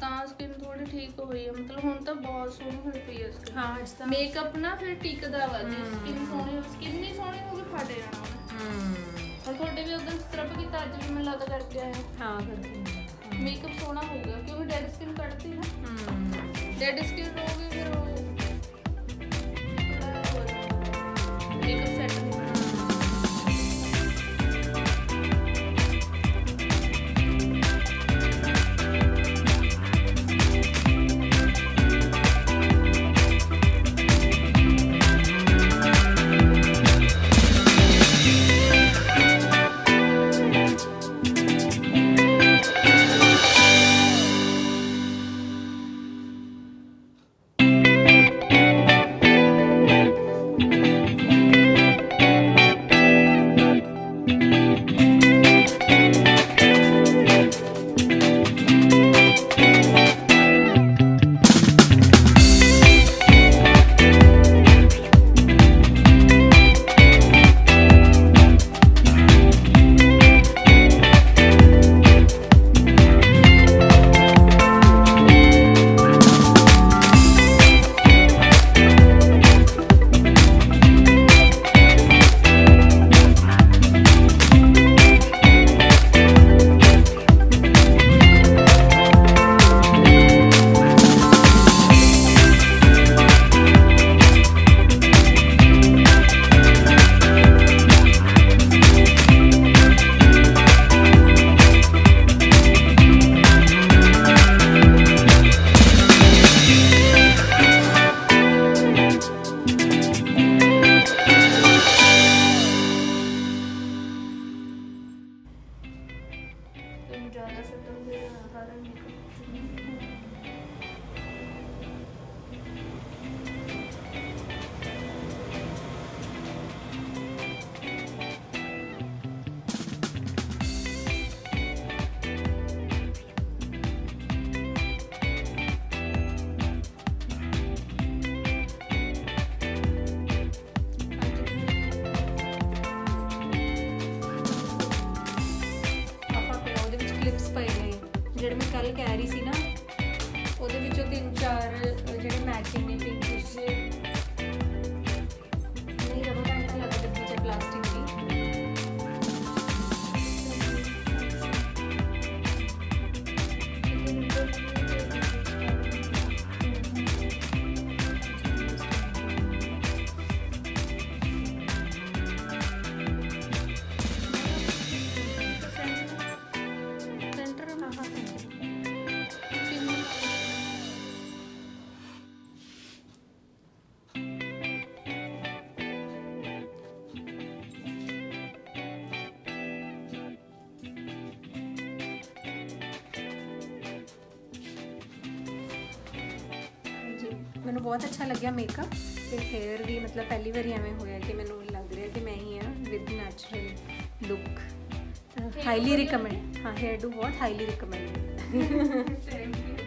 ਤਾਂ ਸਕਿਨ ਥੋੜੀ ਠੀਕ ਹੋਈ ਹੈ, ਮਤਲਬ ਹੁਣ ਤਾਂ ਬਹੁਤ ਸੋਹਣੀ ਹੋਈ ਪਈ ਹੈ ਸਕਿਨ। ਹਾਂ ਇਸ ਤਾਂ ਮੇਕਅਪ ਨਾ ਫਿਰ ਟਿਕਦਾ ਵਾ ਜੀ, ਸਕਿਨ ਸੋਹਣੀ, ਸਕਿਨ ਨਹੀਂ ਸੋਹਣੀ ਹੋਊਗੀ ਫਟ ਜਾਣਾ ਉਹਨੇ। ਔਰ ਤੁਹਾਡੇ ਵੀ ਉਦੋਂ ਸਕਰਬ ਕੀਤਾ ਅੱਜ ਵੀ ਮੈਨੂੰ ਲੱਗਦਾ ਕਰਕੇ ਆਏ ਹਾਂ ਕਰਕੇ ਮੇਕਅਪ ਸੋਹਣਾ ਹੋਊਗਾ ਕਿਉਂਕਿ ਡੈਡ ਸਕਿਨ ਕੱਢਤੀ ਨਾ। ਡੈਡ ਸਕਿਨ ਰਹੂਗੀ ਫਿਰ ਉਹ ਮੇਕਅਪ ਸੈੱਟ ਨਹੀਂ ਬਣਾਉਣਾ। ज़्यादा से तो सारा ਕਲਿਪਸ ਪਏ ਨੇ ਜਿਹੜੇ ਮੈਂ ਕੱਲ ਕਹਿ ਰਹੀ ਸੀ ਨਾ, ਉਹਦੇ ਵਿੱਚੋਂ 3-4 ਜਿਹੜੇ ਮੈਚਿੰਗ ਨੇ ਪਿੰਕ ਜਿਹੇ ਨਹੀਂ ਰਬਰ ਬੈਂਡ ਲੱਗ ਡੱਬੀ ਚ ਪਲਾਸਟਿਕ ਦੀ। ਮੈਨੂੰ ਬਹੁਤ ਅੱਛਾ ਲੱਗਿਆ ਮੇਕਅਪ ਤੇ ਹੇਅਰ ਵੀ, ਮਤਲਬ ਪਹਿਲੀ ਵਾਰੀ ਐਵੇਂ ਹੋਇਆ ਕਿ ਮੈਨੂੰ ਲੱਗ ਰਿਹਾ ਕਿ ਮੈਂ ਹੀ ਆ with natural look. Highly recommend. ਹਾਂ, ਹੇਅਰ ਡੂ ਬਹੁਤ ਹਾਈਲੀ ਰਿਕਮੈਂਡ। Thank you.